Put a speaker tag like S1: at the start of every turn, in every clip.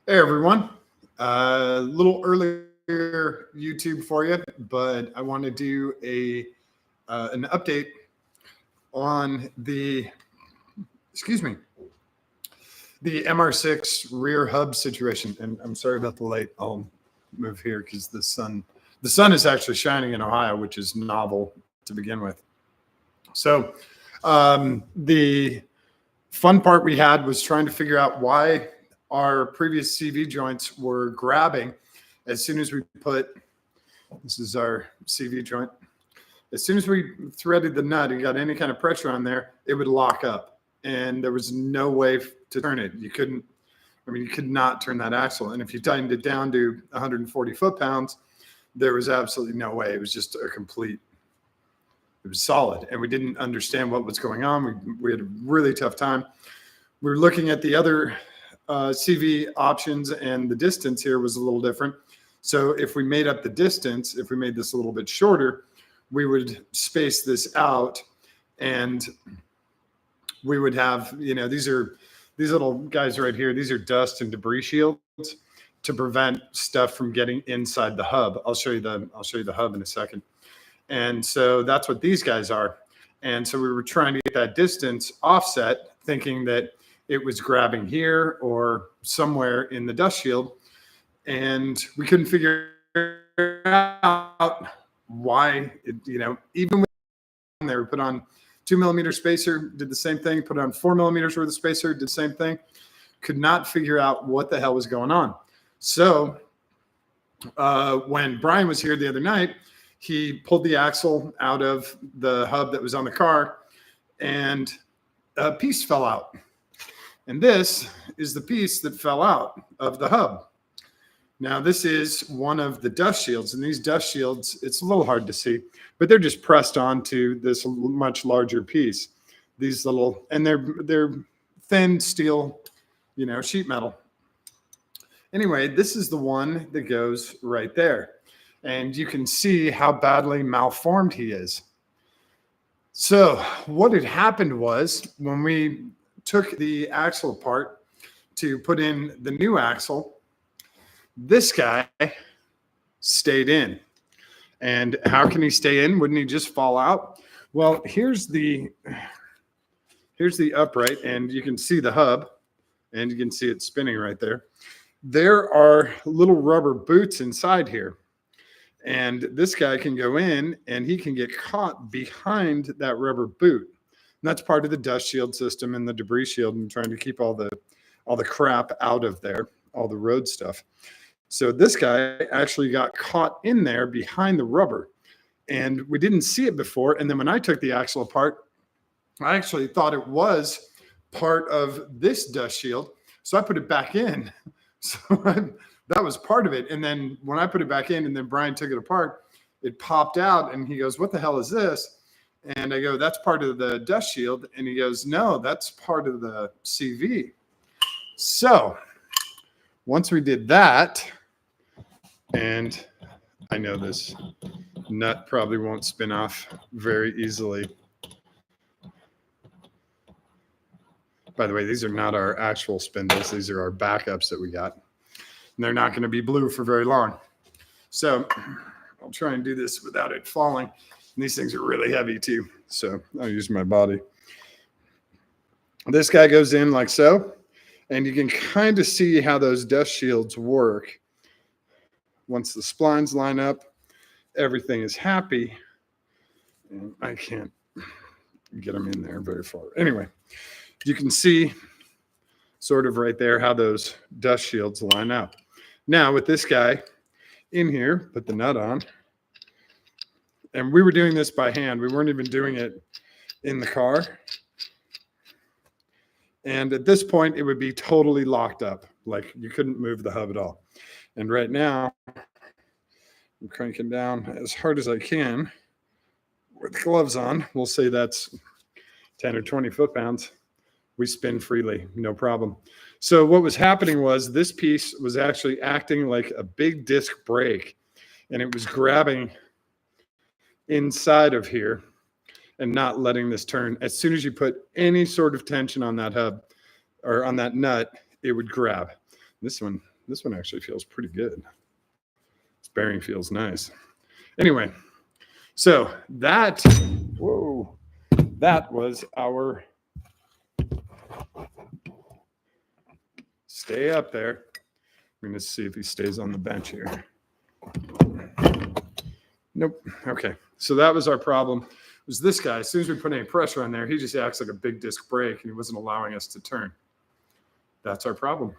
S1: Hey everyone, a little earlier YouTube for you, but I want to do an update on excuse me, the MR6 rear hub situation. And I'm sorry about the light. I'll move here because the sun is actually shining in Ohio, which is novel to begin with. So the fun part we had was trying to figure out why our previous CV joints were grabbing as soon as we put, this is our CV joint, as soon as we threaded the nut and got any kind of pressure on there, it would lock up. And there was no way to turn it. You could not turn that axle. And if you tightened it down to 140 foot-pounds, there was absolutely no way. It was just it was solid. And we didn't understand what was going on. We had a really tough time. We were looking at the other CV options, and the distance here was a little different. So if we made up the distance, if we made this a little bit shorter, we would space this out, and we would have, these little guys right here. These are dust and debris shields to prevent stuff from getting inside the hub. I'll show you the hub in a second. And so that's what these guys are. And so we were trying to get that distance offset, thinking that it was grabbing here or somewhere in the dust shield. And we couldn't figure out why, even when they were put on 2 millimeter spacer, did the same thing, put on 4 millimeters worth of spacer, did the same thing. Could not figure out what the hell was going on. So when Brian was here the other night, he pulled the axle out of the hub that was on the car, and a piece fell out. And this is the piece that fell out of the hub. Now, this is one of the dust shields, and these dust shields, it's a little hard to see, but they're just pressed onto this much larger piece. These little, and they're thin steel, sheet metal. Anyway, this is the one that goes right there. And you can see how badly malformed he is. So what had happened was, when we took the axle apart to put in the new axle, this guy stayed in. And how can he stay in? Wouldn't he just fall out? Well, here's the upright, and you can see the hub, and you can see it spinning right there. There are little rubber boots inside here. And this guy can go in, and he can get caught behind that rubber boot. And that's part of the dust shield system and the debris shield, and trying to keep all the crap out of there, all the road stuff. So this guy actually got caught in there behind the rubber, and we didn't see it before. And then when I took the axle apart, I actually thought it was part of this dust shield. So I put it back in. So that was part of it. And then when I put it back in and then Brian took it apart, it popped out, and he goes, "What the hell is this?" And I go, "That's part of the dust shield." And he goes, "No, that's part of the CV." So once we did that, and I know this nut probably won't spin off very easily. By the way, these are not our actual spindles. These are our backups that we got. And they're not going to be blue for very long. So I'll try and do this without it falling. And these things are really heavy too. So I'll use my body. This guy goes in like so. And you can kind of see how those dust shields work. Once the splines line up, everything is happy. And I can't get them in there very far. Anyway, you can see sort of right there how those dust shields line up. Now with this guy in here, put the nut on. And we were doing this by hand. We weren't even doing it in the car. And at this point, it would be totally locked up. Like you couldn't move the hub at all. And right now, I'm cranking down as hard as I can with gloves on. We'll say that's 10 or 20 foot-pounds. We spin freely, no problem. So what was happening was this piece was actually acting like a big disc brake, and it was grabbing inside of here and not letting this turn. As soon as you put any sort of tension on that hub or on that nut, it would grab. This one This one actually feels pretty good. This bearing feels nice. Anyway, so that was our, stay up there. I'm going to see if he stays on the bench here. Nope. Okay. So that was our problem. It was this guy. As soon as we put any pressure on there, he just acts like a big disc brake, and he wasn't allowing us to turn. That's our problem.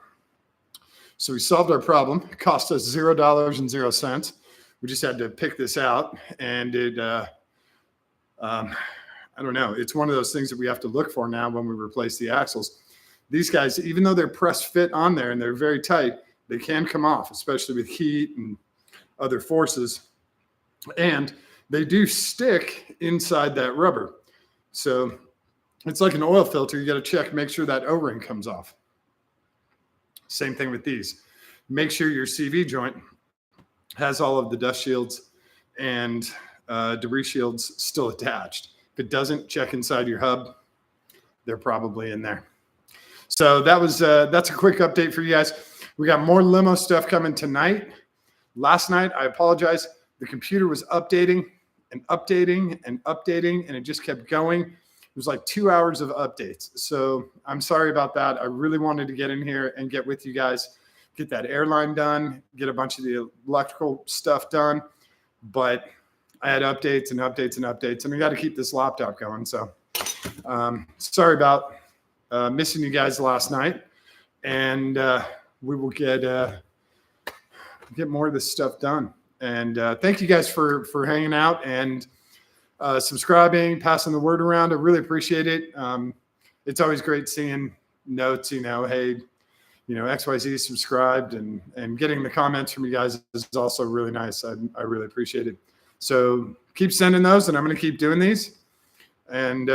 S1: So we solved our problem. It cost us $0.00. We just had to pick this out, and it, I don't know. It's one of those things that we have to look for now when we replace the axles. These guys, even though they're press fit on there and they're very tight, they can come off, especially with heat and other forces. And they do stick inside that rubber. So it's like an oil filter. You got to check, make sure that O-ring comes off. Same thing with these. Make sure your CV joint has all of the dust shields and debris shields still attached. If it doesn't, check inside your hub. They're probably in there. So that's a quick update for you guys. We got more limo stuff coming tonight. Last night, I apologize. The computer was updating and updating and updating, and it just kept going. It was like 2 hours of updates. So I'm sorry about that. I really wanted to get in here and get with you guys, get that airline done, get a bunch of the electrical stuff done. But I had updates and updates and updates, and we got to keep this laptop going. So sorry about missing you guys last night. And we will get more of this stuff done. And thank you guys for hanging out and subscribing, passing the word around. I really appreciate it. It's always great seeing notes, hey, XYZ subscribed, and getting the comments from you guys is also really nice. I really appreciate it. So keep sending those, and I'm going to keep doing these. And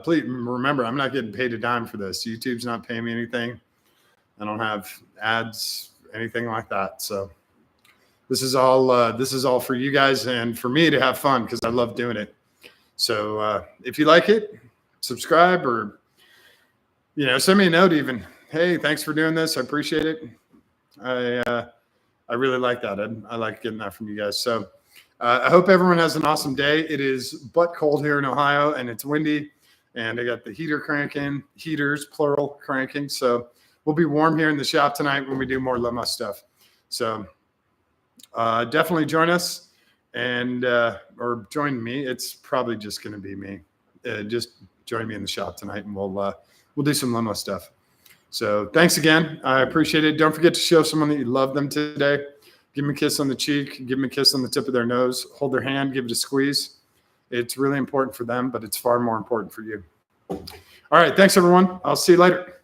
S1: please remember, I'm not getting paid a dime for this. YouTube's not paying me anything. I don't have ads, anything like that. So this is all for you guys and for me to have fun, because I love doing it. So if you like it, subscribe, or send me a note even. Hey, thanks for doing this. I appreciate it. I really like that. I like getting that from you guys. So I hope everyone has an awesome day. It is butt cold here in Ohio, and it's windy, and I got the heaters plural cranking. So we'll be warm here in the shop tonight when we do more limo stuff. So definitely join us, and or join me. It's probably just going to be me. Just join me in the shop tonight, and we'll do some limo stuff. So thanks again. I appreciate it. Don't forget to show someone that you love them today. Give them a kiss on the cheek. Give them a kiss on the tip of their nose. Hold their hand. Give it a squeeze. It's really important for them, but it's far more important for you. All right. Thanks, everyone. I'll see you later.